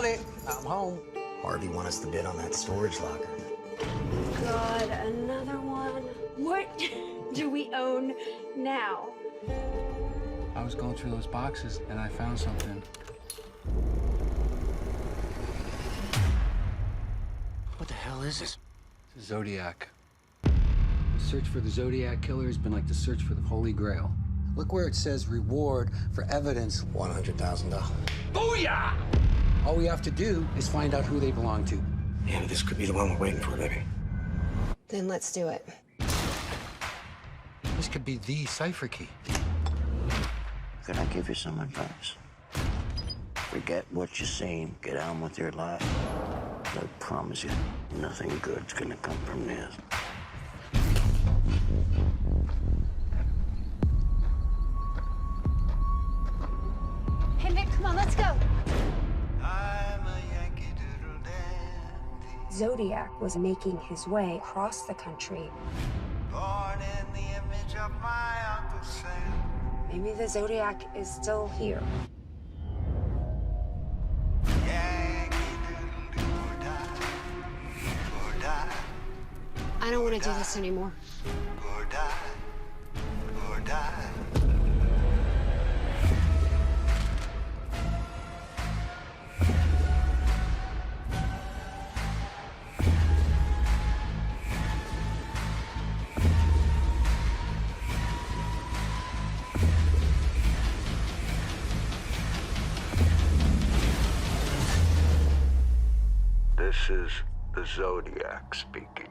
Honey, I'm home. Harvey wants us to bid on that storage locker. God, another one. What do we own now? I was going through those boxes and I found something. What the hell is this? It's a Zodiac. The search for the Zodiac killer has been like the search for the Holy Grail. Look where it says reward for evidence. $100,000. Booyah! All we have to do is find out who they belong to. Yeah, this could be the one we're waiting for, baby. Then let's do it. This could be the cipher key. Could I give you some advice? Forget what you're saying. Get on with your life. I promise you, nothing good's gonna come from this. Hey, Mick, come on, let's go. Zodiac was making his way across the country. Born in the image of my Uncle Sam. Maybe the Zodiac is still here. I don't want to do this anymore. Or die. Or die. This is the Zodiac speaking.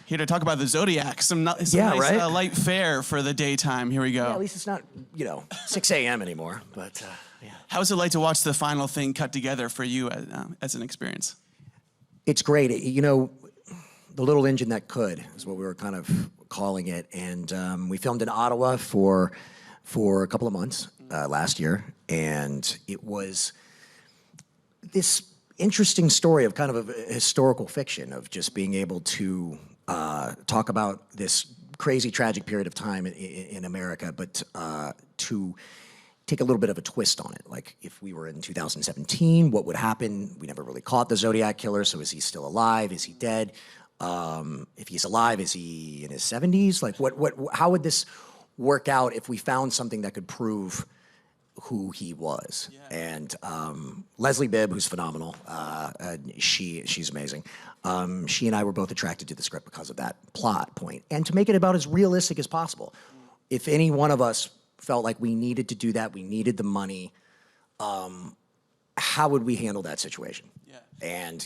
Here to talk about the Zodiac. Some nice right? light fare for the daytime. Here we go. Yeah, at least it's not, 6 a.m. anymore, but yeah. How was it like to watch the final thing cut together for you as an experience? It's great. The little engine that could is what we were kind of calling it. And we filmed in Ottawa for a couple of months last year. And it was this interesting story of kind of a historical fiction of just being able to talk about this crazy, tragic period of time in America, but to take a little bit of a twist on it. Like, if we were in 2017, what would happen? We never really caught the Zodiac killer, so is he still alive? Is he dead? If he's alive, is he in his 70s? Like, how would this work out if we found something that could prove who he was? Yeah. And Leslie Bibb, who's phenomenal, she's amazing. She and I were both attracted to the script because of that plot point, and to make it about as realistic as possible. If any one of us felt like we needed to do that, we needed the money, how would we handle that situation? Yeah. And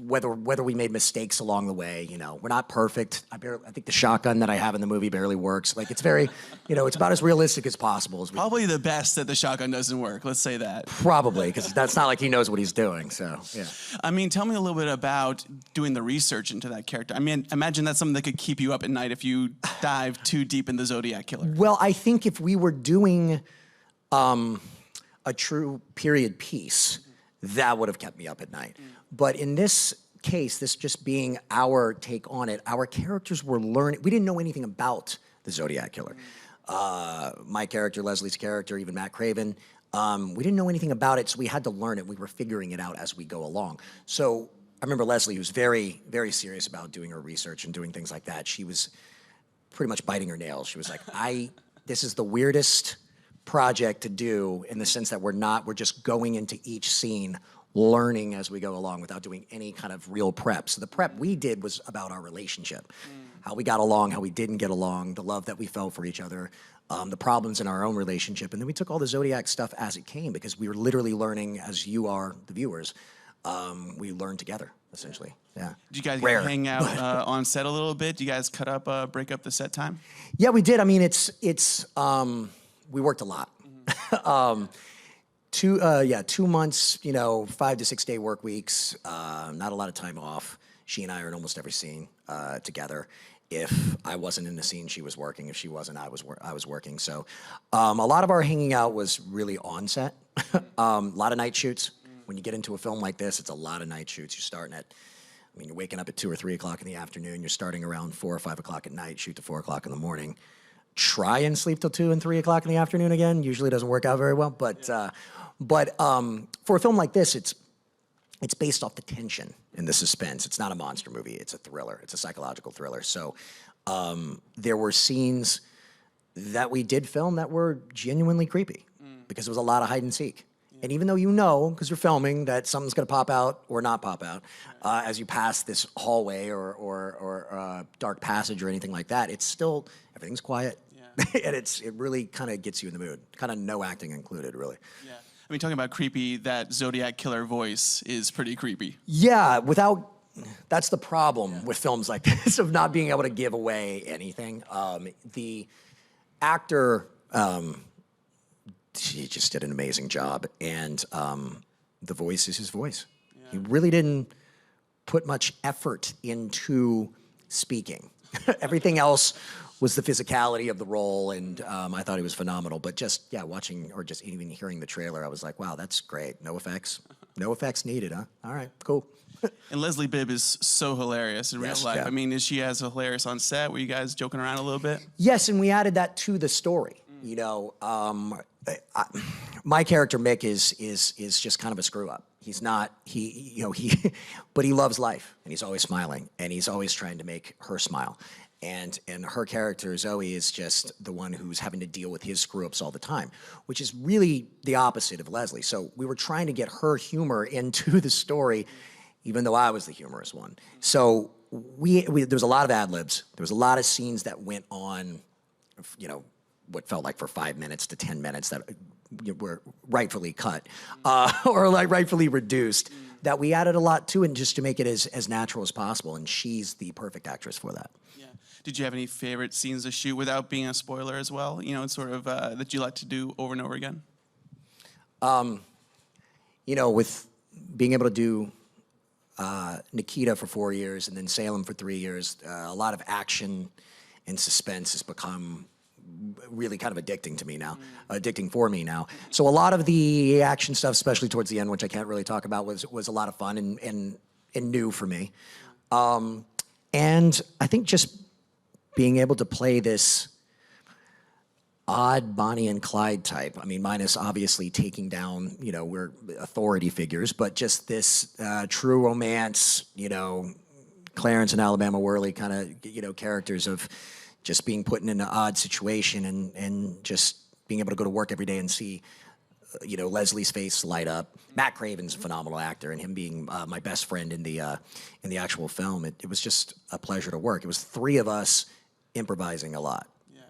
whether we made mistakes along the way, we're not perfect. I think the shotgun that I have in the movie barely works. Like, it's very, it's about as realistic as possible. Probably the best that the shotgun doesn't work. Let's say that. Probably, because that's not like he knows what he's doing. So yeah. I mean, tell me a little bit about doing the research into that character. I mean, imagine that's something that could keep you up at night if you dive too deep in the Zodiac killer. Well, I think if we were doing a true period piece, that would have kept me up at night. But in this case, this just being our take on it, our characters were learning. We didn't know anything about the Zodiac killer. My character, Leslie's character, even Matt Craven, we didn't know anything about it, so we had to learn it. We were figuring it out as we go along. So I remember Leslie, who was very, very serious about doing her research and doing things like that. She was pretty much biting her nails. She was like, this is the weirdest project to do, in the sense that we're just going into each scene, learning as we go along without doing any kind of real prep. So the prep we did was about our relationship, how we got along, how we didn't get along, the love that we felt for each other, the problems in our own relationship. And then we took all the Zodiac stuff as it came, because we were literally learning as you are, the viewers. We learned together, essentially. Yeah. Did you guys hang out on set a little bit? Did you guys break up the set time? Yeah, we did. I mean, we worked a lot. 2 months, 5 to 6 day work weeks, not a lot of time off. She and I are in almost every scene together. If I wasn't in the scene, she was working. If she wasn't, I was working. So a lot of our hanging out was really on set. A lot of night shoots. When you get into a film like this, it's a lot of night shoots. You're starting at, you're waking up at 2 or 3 o'clock in the afternoon. You're starting around 4 or 5 o'clock at night, shoot to 4 o'clock in the morning. try and sleep till 2 and 3 o'clock in the afternoon again. Usually doesn't work out very well, but for a film like this, it's based off the tension and the suspense. It's not a monster movie. It's a thriller. It's a psychological thriller. So there were scenes that we did film that were genuinely creepy because there was a lot of hide and seek. And even though you know, because you're filming, that something's going to pop out or not pop out as you pass this hallway or dark passage or anything like that, it's still, everything's quiet. Yeah. And it really kind of gets you in the mood. Kind of no acting included, really. Yeah. I mean, talking about creepy, that Zodiac killer voice is pretty creepy. Yeah, that's the problem with films like this, of not being able to give away anything. The actor, he just did an amazing job, and the voice is his voice. Yeah. He really didn't put much effort into speaking. Everything else was the physicality of the role, and I thought he was phenomenal. But just, watching or just even hearing the trailer, I was like, wow, that's great. No effects. No effects needed, huh? All right, cool. And Leslie Bibb is so hilarious in real life. Yeah. I mean, is she as hilarious on set? Were you guys joking around a little bit? Yes, and we added that to the story. You know, my character Mick is just kind of a screw up. He's not but he loves life, and he's always smiling, and he's always trying to make her smile. And her character Zoe is just the one who's having to deal with his screw ups all the time, which is really the opposite of Leslie. So we were trying to get her humor into the story, even though I was the humorous one. So there was a lot of ad libs. There was a lot of scenes that went on, what felt like for 5 minutes to 10 minutes that were rightfully cut or like rightfully reduced, that we added a lot to it just to make it as natural as possible. And she's the perfect actress for that. Yeah. Did you have any favorite scenes to shoot without being a spoiler as well? It's sort of that you like to do over and over again? With being able to do Nikita for 4 years and then Salem for 3 years, a lot of action and suspense has become really kind of addicting for me now. So a lot of the action stuff, especially towards the end, which I can't really talk about, was a lot of fun and new for me. And I think just being able to play this odd Bonnie and Clyde type. I mean, minus obviously taking down, we're authority figures, but just this true romance, Clarence and Alabama Worley kind of, characters of just being put in an odd situation and just being able to go to work every day and see, Leslie's face light up. Matt Craven's a phenomenal actor, and him being my best friend in the actual film, it was just a pleasure to work. It was 3 of us improvising a lot. Yeah.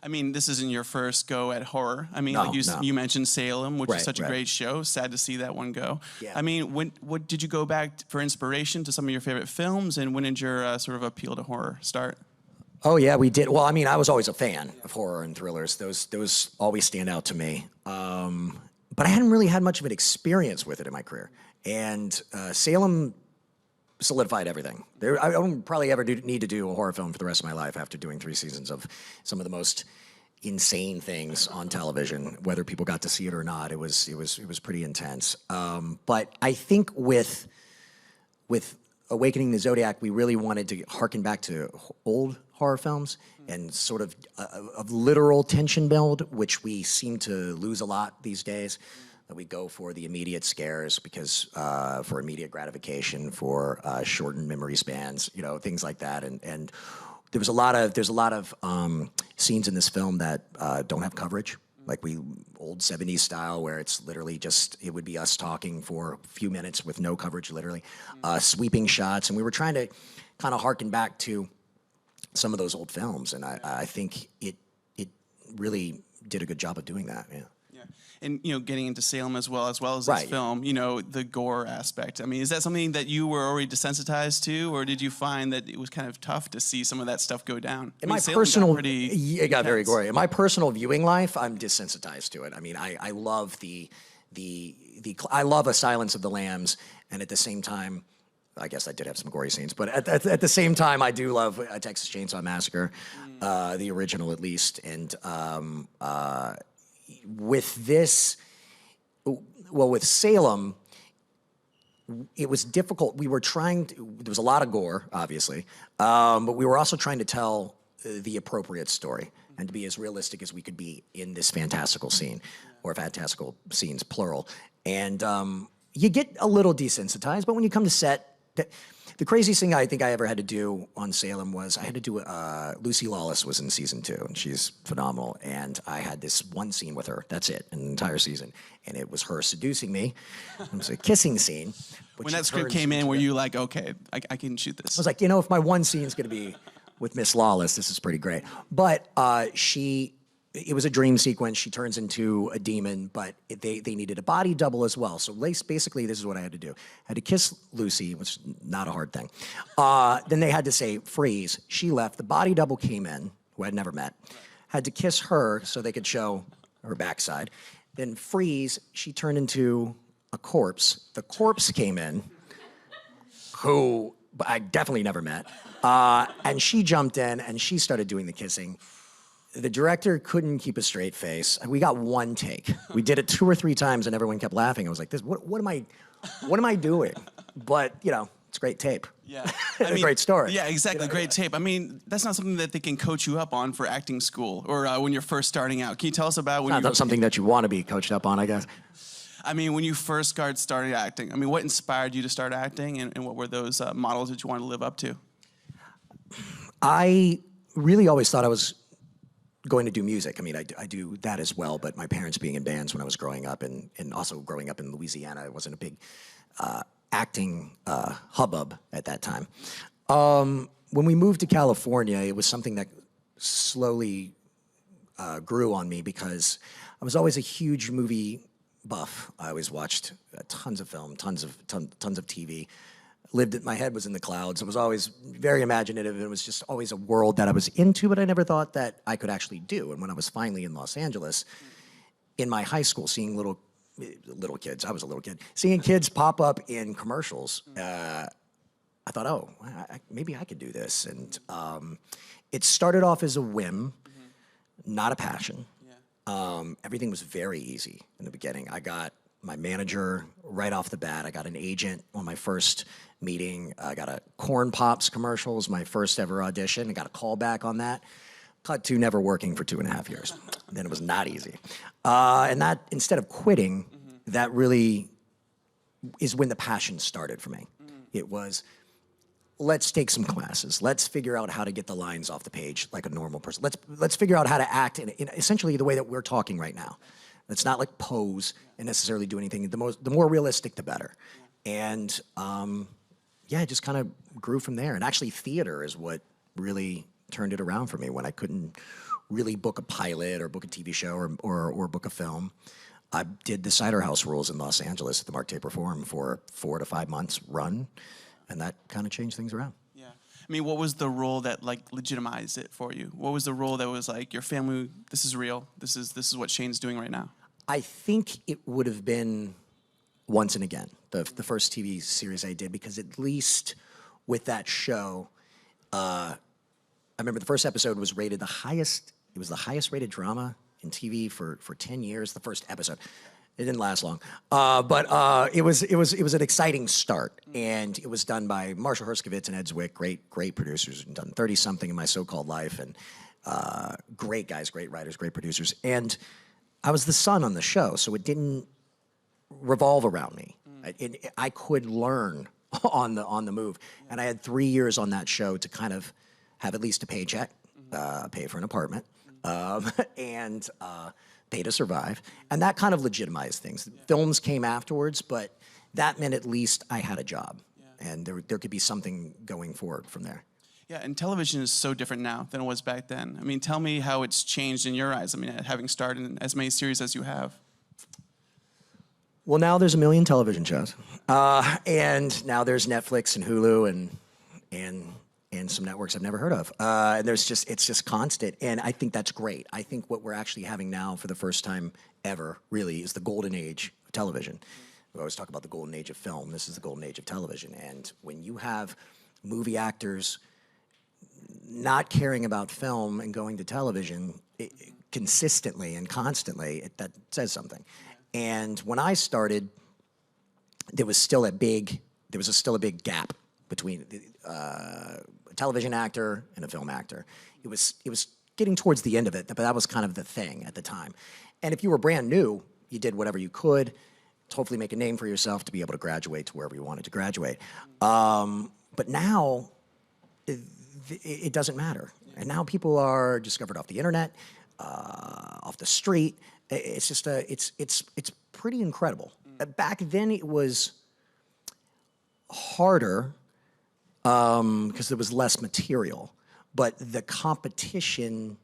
I mean, this isn't your first go at horror. I mean, No. You mentioned Salem, which is such a Right. great show. Sad to see that one go. Yeah. I mean, what did you go back for inspiration to some of your favorite films, and when did your sort of appeal to horror start? Oh yeah, we did. Well, I mean, I was always a fan of horror and thrillers. Those always stand out to me. But I hadn't really had much of an experience with it in my career. And Salem solidified everything. I don't probably ever need to do a horror film for the rest of my life after doing 3 seasons of some of the most insane things on television. Whether people got to see it or not, it was pretty intense. But I think with Awakening the Zodiac, we really wanted to harken back to old horror films and sort of literal tension build, which we seem to lose a lot these days. That we go for the immediate scares because for immediate gratification, for shortened memory spans, things like that. And there's a lot of scenes in this film that don't have coverage. Like old 70s style, where it's literally it would be us talking for a few minutes with no coverage, literally. Sweeping shots, and we were trying to kind of harken back to some of those old films, and I think it really did a good job of doing that, yeah. Yeah. And, getting into Salem as well as this Right. film, the gore aspect. I mean, is that something that you were already desensitized to, or did you find that it was kind of tough to see some of that stuff go down? In I mean, my Salem personal, got pretty it got very intense. gory. In my personal viewing life, I'm desensitized to it. I mean, I love I love A Silence of the Lambs, and at the same time, I guess I did have some gory scenes, but at the same time, I do love a Texas Chainsaw Massacre, the original at least, and with Salem, it was difficult. There was a lot of gore, obviously, but we were also trying to tell the appropriate story. and to be as realistic as we could be in this fantastical scene, or fantastical scenes, plural. And you get a little desensitized, but when you come to set, the craziest thing I think I ever had to do on Salem was I had to do, Lucy Lawless was in season 2, and she's phenomenal, and I had this one scene with her, that's it, an entire season, and it was her seducing me. It was a kissing scene. When that script came in, were you like, okay, I can shoot this? I was like, if my one scene's gonna be with Miss Lawless, this is pretty great. But it was a dream sequence. She turns into a demon, but they needed a body double as well. So basically, this is what I had to do. I had to kiss Lucy, which is not a hard thing. Then they had to say, freeze. She left. The body double came in, who I'd never met. Had to kiss her so they could show her backside. Then freeze. She turned into a corpse. The corpse came in, who I definitely never met. And she jumped in, and she started doing the kissing. The director couldn't keep a straight face. We got one take. We did it 2 or 3 times, and everyone kept laughing. I was like, what am I doing? But, it's great tape. Yeah. A great story. Yeah, exactly. Great tape. I mean, that's not something that they can coach you up on for acting school or when you're first starting out. Can you tell us about when Not something that you want to be coached up on, I guess. I mean, when you first started acting, I mean, what inspired you to start acting, and what were those models that you wanted to live up to? I really always thought I was going to do music. I mean, I do that as well, but my parents being in bands when I was growing up, and also growing up in Louisiana, it wasn't a big acting hubbub at that time. When we moved to California, it was something that slowly grew on me because I was always a huge movie buff. I always watched tons of film, tons of TV. My head was in the clouds. I was always very imaginative, and it was just always a world that I was into, but I never thought that I could actually do. And when I was finally in Los Angeles, in my high school, seeing little kids, I was a little kid, seeing kids pop up in commercials, I thought, maybe I could do this. And it started off as a whim, not a passion. Everything was very easy in the beginning. I got my manager right off the bat. I got an agent on my first meeting. I got a Corn Pops commercials, my first ever audition. I got a call back on that. Cut to never working for 2.5 years. Then it was not easy. And that, instead of quitting, that really is when the passion started for me. It was, let's take some classes. Let's figure out how to get the lines off the page like a normal person. Let's figure out how to act in essentially the way that we're talking right now. Let's not like pose and necessarily do anything. The more realistic, the better. And it just kind of grew from there. And actually, theater is what really turned it around for me when I couldn't really book a pilot or book a TV show or book a film. I did the Cider House Rules in Los Angeles at the Mark Taper Forum for 4 to 5 months run, and that kind of changed things around. Yeah. I mean, what was the role that legitimized it for you? What was the role that was like, your family, this is real, this is what Shane's doing right now? I think it would have been Once and Again, the first TV series I did, because at least with that show, I remember the first episode was rated the highest rated drama in TV for 10 years, the first episode. It didn't last long, but it was an exciting start, and it was done by Marshall Herskovitz and Ed Zwick, great producers, and done 30-something in My So-Called Life, and great guys, great writers, great producers, and I was the son on the show, so it didn't revolve around me. I could learn on the move, and I had 3 years on that show to kind of have at least a paycheck, pay for an apartment, and pay to survive, and that kind of legitimized things. Films came afterwards, but that meant at least I had a job, and there could be something going forward from there. Yeah, and television is so different now than it was back then. I mean, tell me how it's changed in your eyes, I mean, having started in as many series as you have. Well, now there's a million television shows, and now there's Netflix and Hulu and some networks I've never heard of. And it's just constant, and I think that's great. I think what we're actually having now for the first time ever, really, is the golden age of television. We always talk about the golden age of film. This is the golden age of television, and when you have movie actors not caring about film and going to television consistently and constantly, that says something. And when I started, there was still a big gap between a television actor and a film actor. It was getting towards the end of it, but that was kind of the thing at the time. And if you were brand new, you did whatever you could to hopefully make a name for yourself to be able to graduate to wherever you wanted to graduate. But now, it doesn't matter. And now people are discovered off the internet, off the street. It's just it's pretty incredible. Back then it was harder because there was less material, but the competition,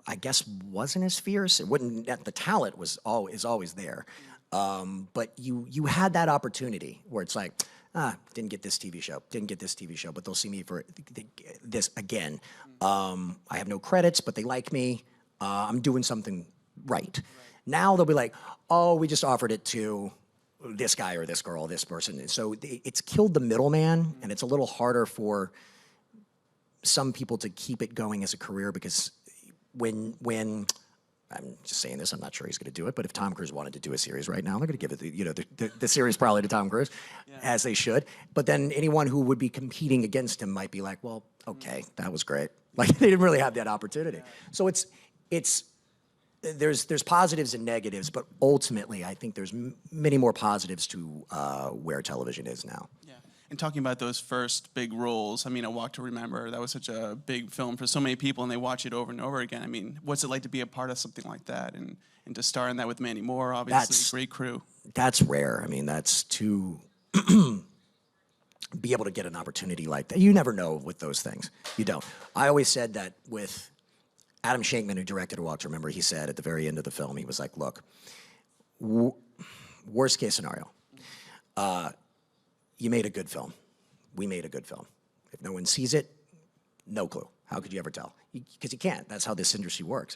I guess, wasn't as fierce. It wouldn't. The talent is always there, but you had that opportunity where it's like, didn't get this TV show, but they'll see me for this again. I have no credits, but they like me. I'm doing something right. Now they'll be like, oh, we just offered it to this guy or this girl, this person. And so it's killed the middleman, and it's a little harder for some people to keep it going as a career because when I'm just saying this, I'm not sure he's going to do it, but if Tom Cruise wanted to do a series right now, they're going to give it the series probably to Tom Cruise, as they should. But then anyone who would be competing against him might be like, well, okay, that was great. Like they didn't really have that opportunity. So there's positives and negatives, but ultimately I think there's many more positives to where television is now. Yeah. And talking about those first big roles, I mean, A Walk to Remember, that was such a big film for so many people, and they watch it over and over again. I mean, what's it like to be a part of something like that and to star in that with Mandy Moore, obviously, great crew? That's rare. I mean, that's to be able to get an opportunity like that. You never know with those things. You don't. I always said that with Adam Shankman, who directed A Walk to Remember, he said at the very end of the film, he was like, look, worst case scenario, you made a good film. We made a good film. If no one sees it, no clue. How could you ever tell? Because you can't. That's how this industry works.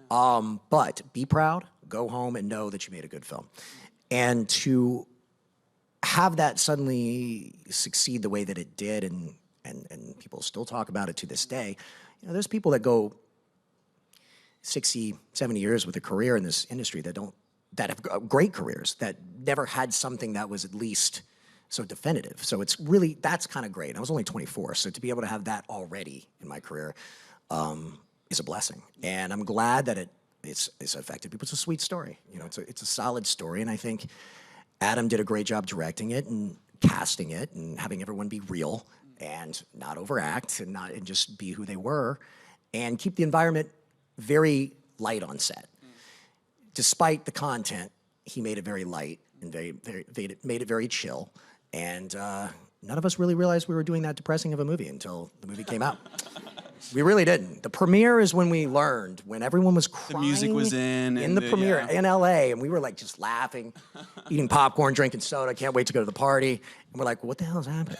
But be proud, go home, and know that you made a good film. And to have that suddenly succeed the way that it did, and people still talk about it to this day, there's people that go 60, 70 years with a career in this industry that have great careers, that never had something that was at least so definitive. So it's really, that's kind of great. I was only 24, so to be able to have that already in my career is a blessing. And I'm glad that it's affected people. It's a sweet story. It's a solid story, and I think Adam did a great job directing it and casting it and having everyone be real and not overact and just be who they were and keep the environment very light on set. Despite the content, he made it very light and made it very chill. And none of us really realized we were doing that depressing of a movie until the movie came out. We really didn't. The premiere is when we learned, when everyone was crying. The music was in the premiere in LA, and we were like just laughing, eating popcorn, drinking soda, can't wait to go to the party. And we're like, what the hell is happening?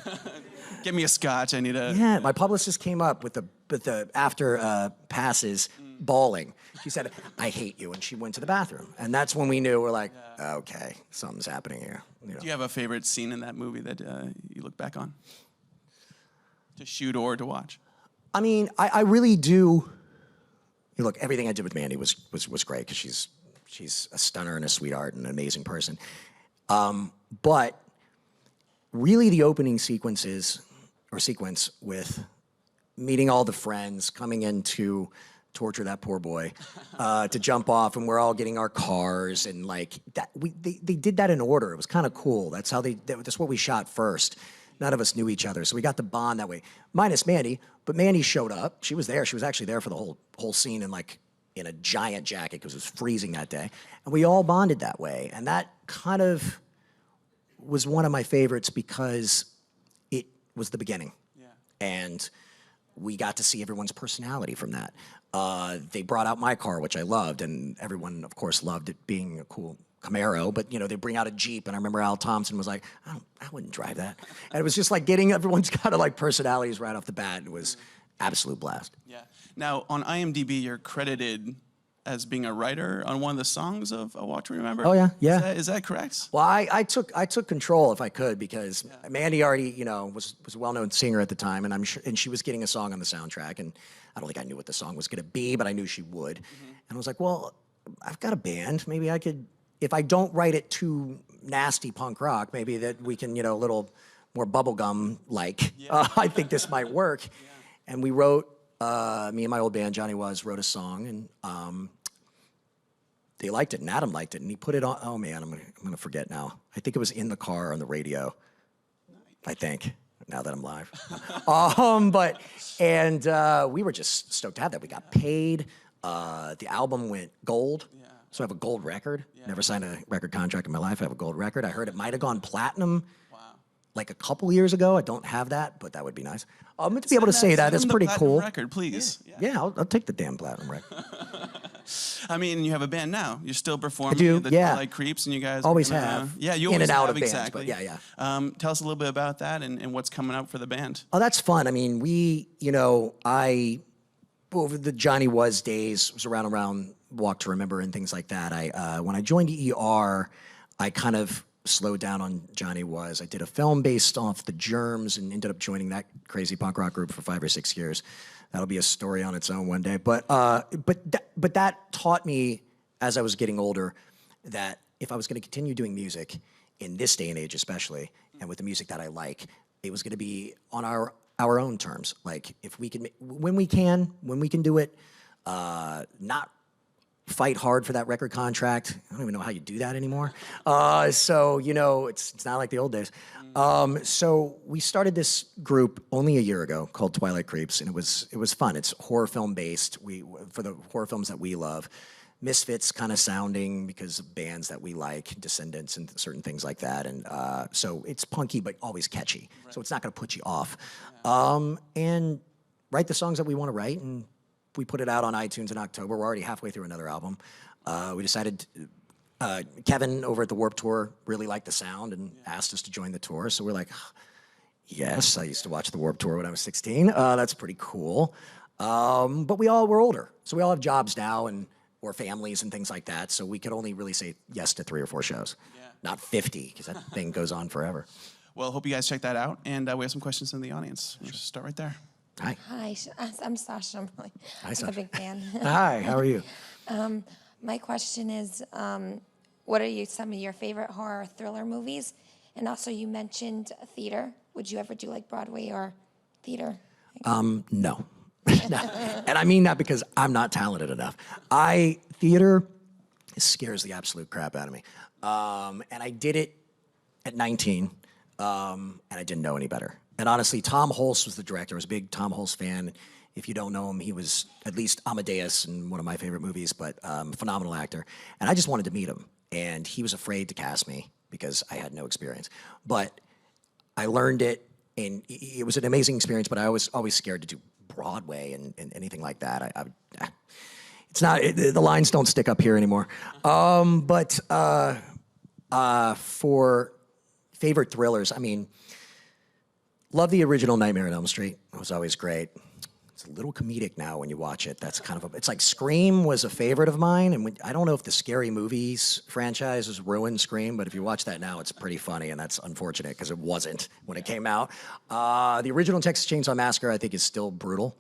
Get me a scotch, I need a... Yeah, my publicist came up with the after passes bawling. She said, I hate you, and she went to the bathroom. And that's when we knew, we're like, okay, something's happening here. Do you have a favorite scene in that movie that you look back on? To shoot or to watch? I mean, I really do. Look, everything I did with Mandy was great because she's a stunner and a sweetheart and an amazing person. But really, the opening sequence with meeting all the friends, coming in to torture that poor boy, to jump off, and we're all getting our cars and like that. They did that in order. It was kind of cool. That's what we shot first. None of us knew each other, so we got the bond that way. Minus Mandy, but Mandy showed up. She was there. She was actually there for the whole scene in a giant jacket because it was freezing that day, and we all bonded that way. And that kind of was one of my favorites because it was the beginning, and we got to see everyone's personality from that. They brought out my car, which I loved, and everyone, of course, loved it being a cool Camaro, but they bring out a Jeep, and I remember Al Thompson was like, I wouldn't drive that. And it was just like getting everyone's kind of like personalities right off the bat. It was absolute blast. Yeah. Now, on IMDb, you're credited as being a writer on one of the songs of A Walk to Remember. Oh, yeah. Is that correct? Well, I took control if I could because Mandy already, was a well-known singer at the time, and she was getting a song on the soundtrack, and I don't think I knew what the song was going to be, but I knew she would. And I was like, well, I've got a band. Maybe I could, if I don't write it too nasty punk rock, maybe that we can, a little more bubblegum-like. I think this might work. And we wrote me and my old band, Johnny Was, wrote a song, and they liked it, and Adam liked it, and he put it on. Oh man, I'm gonna forget now. I think it was in the car on the radio. I think now that I'm live. We were just stoked to have that. We got paid. The album went gold. Yeah. So I have a gold record. Never signed a record contract in my life. I have a gold record. I heard it might have gone platinum like a couple years ago. I don't have that, but that would be nice. To be able to say that, that's pretty cool. Record, please. Yeah, I'll take the damn platinum record. I mean, you have a band now. You're still performing. I do, the yeah. Twilight Creeps, and you guys Always are gonna, have. Yeah, you In always and out have, of bands, exactly. but yeah. Tell us a little bit about that and what's coming up for the band. Oh, that's fun. I mean, over the Johnny Was days, was around Walk to Remember and things like that. When I joined ER, I kind of slowed down on Johnny Was. I did a film based off the Germs and ended up joining that crazy punk rock group for 5 or 6 years. That'll be a story on its own one day. But that taught me as I was getting older that if I was going to continue doing music in this day and age, especially, and with the music that I like, it was going to be on our own terms. Like if we can, when we can do it, not fight hard for that record contract. I don't even know how you do that anymore. So it's not like the old days. So we started this group only a year ago called Twilight Creeps, and it was fun. It's horror film based. For the horror films that we love, Misfits kind of sounding because of bands that we like, Descendants and certain things like that. And so it's punky but always catchy. Right. So it's not going to put you off. Yeah. And write the songs that we want to write, and we put it out on iTunes in October. We're already halfway through another album. We decided, Kevin over at the Warped Tour really liked the sound and asked us to join the tour. So we're like, yes, I used to watch the Warped Tour when I was 16. That's pretty cool. But we're older. So we all have jobs now or families and things like that. So we could only really say yes to 3 or 4 shows, not 50, because that thing goes on forever. Well, hope you guys check that out. And we have some questions in the audience. We'll just start right there. Hi, I'm Sasha. I'm a big fan. Hi, how are you? My question is, what are some of your favorite horror thriller movies? And also, you mentioned theater. Would you ever do like Broadway or theater? No. No. And I mean that because I'm not talented enough. Theater scares the absolute crap out of me. And I did it at 19, and I didn't know any better. And honestly, Tom Hulce was the director. I was a big Tom Hulce fan. If you don't know him, he was at least Amadeus in one of my favorite movies, but phenomenal actor. And I just wanted to meet him. And he was afraid to cast me because I had no experience. But I learned it, and it was an amazing experience, but I was always scared to do Broadway and anything like that. The lines don't stick up here anymore. But for favorite thrillers, I mean, love the original Nightmare on Elm Street. It was always great. It's a little comedic now when you watch it. That's kind of it's like Scream was a favorite of mine, and I don't know if the Scary Movies franchise has ruined Scream, but if you watch that now, it's pretty funny, and that's unfortunate because it wasn't when it came out. The original Texas Chainsaw Massacre, I think, is still brutal.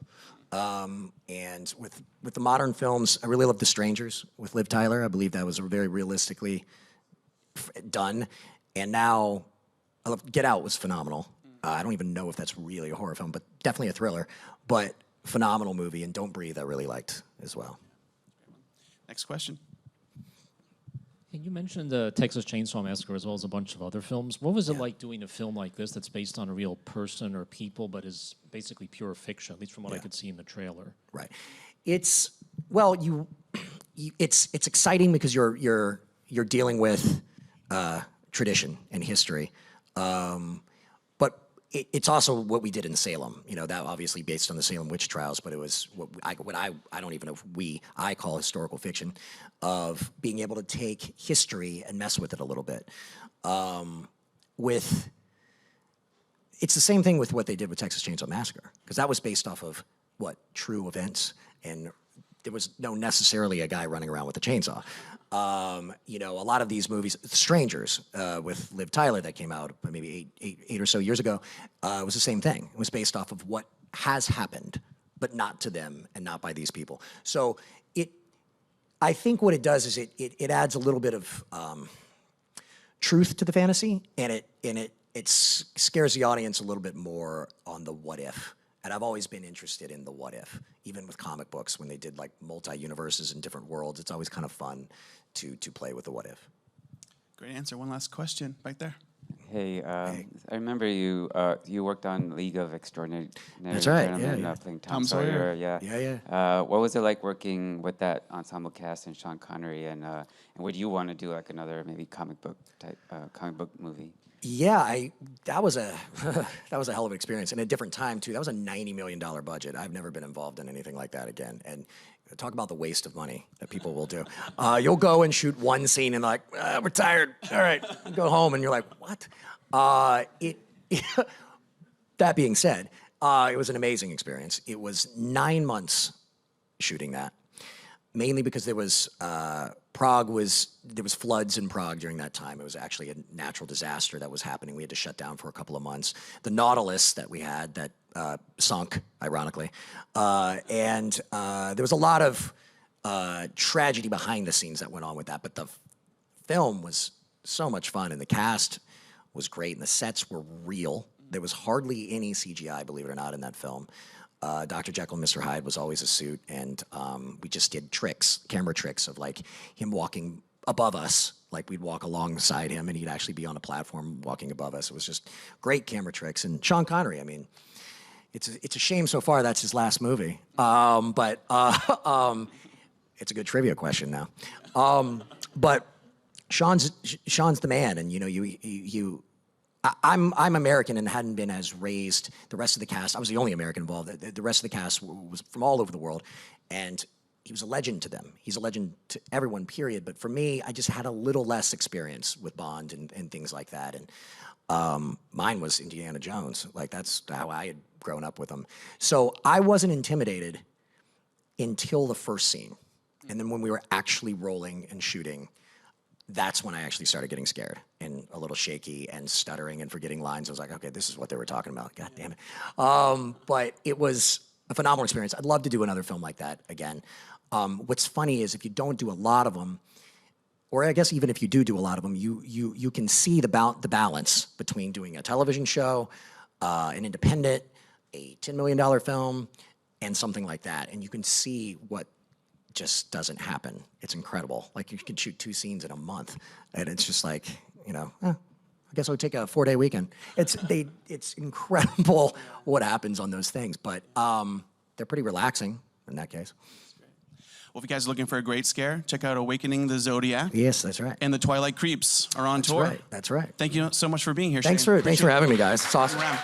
And with the modern films, I really love The Strangers with Liv Tyler. I believe that was very realistically done. And now, I love Get Out was phenomenal. I don't even know if that's really a horror film, but definitely a thriller. But phenomenal movie, and Don't Breathe I really liked as well. Next question. You mentioned the Texas Chainsaw Massacre as well as a bunch of other films. What was it like doing a film like this that's based on a real person or people, but is basically pure fiction, at least from what I could see in the trailer? Right. It's exciting because you're dealing with tradition and history. But it's also what we did in Salem. You know, that obviously based on the Salem witch trials, but it was what I don't even know if I call historical fiction, of being able to take history and mess with it a little bit. It's the same thing with what they did with Texas Chainsaw Massacre, because that was based off of true events, and there was no necessarily a guy running around with a chainsaw. A lot of these movies, Strangers with Liv Tyler that came out maybe eight or so years ago, was the same thing. It was based off of what has happened, but not to them and not by these people. So I think what it does is it adds a little bit of truth to the fantasy, and it scares the audience a little bit more on the what if And I've always been interested in the what if, even with comic books when they did like multi-universes and different worlds. It's always kind of fun to play with the what if. Great answer. One last question back there. Hey, I remember you worked on League of Extraordinary That's right, Gentlemen, yeah. playing Tom Sawyer. Yeah. Yeah. What was it like working with that ensemble cast and Sean Connery? And would you want to do like another maybe comic book movie? Yeah, that was a that was a hell of an experience, and a different time too. That was a $90 million budget. I've never been involved in anything like that again. And talk about the waste of money that people will do. You'll go and shoot one scene and like, we're tired. All right, go home, and you're like, what? That being said, it was an amazing experience. It was 9 months shooting that, mainly because there was floods in Prague during that time. It was actually a natural disaster that was happening. We had to shut down for a couple of months. The Nautilus that we had that sunk, ironically, and there was a lot of tragedy behind the scenes that went on with that. But the film was so much fun, and the cast was great, and the sets were real. There was hardly any CGI, believe it or not, in that film. Dr. Jekyll and Mr. Hyde was always a suit, and we just did camera tricks of like him walking above us, like we'd walk alongside him and he'd actually be on a platform walking above us. It was just great camera tricks. And Sean Connery, I mean, it's a shame so far that's his last movie, but it's a good trivia question now. But Sean's the man, and you know, I'm American and hadn't been as raised. The rest of the cast, I was the only American involved. The rest of the cast was from all over the world, and he was a legend to them. He's a legend to everyone, period. But for me, I just had a little less experience with Bond and things like that. And mine was Indiana Jones. Like, that's how I had grown up with him. So I wasn't intimidated until the first scene. And then when we were actually rolling and shooting, that's when I actually started getting scared and a little shaky and stuttering and forgetting lines. I was like, okay, this is what they were talking about. God damn it. But it was a phenomenal experience. I'd love to do another film like that again. What's funny is if you don't do a lot of them, or I guess even if you do a lot of them, you can see the balance between doing a television show, an independent, a $10 million film, and something like that. And you can see what just doesn't happen. It's incredible. Like, you can shoot 2 scenes in a month, and it's just like, you know, I guess I would take a 4-day weekend. It's incredible what happens on those things, but they're pretty relaxing in that case. Well, if you guys are looking for a great scare, check out Awakening the Zodiac. Yes, that's right. And the Twilight Creeps are on tour. That's right. Thank you so much for being here, Thanks Shane. for having me, guys. It's awesome. Around.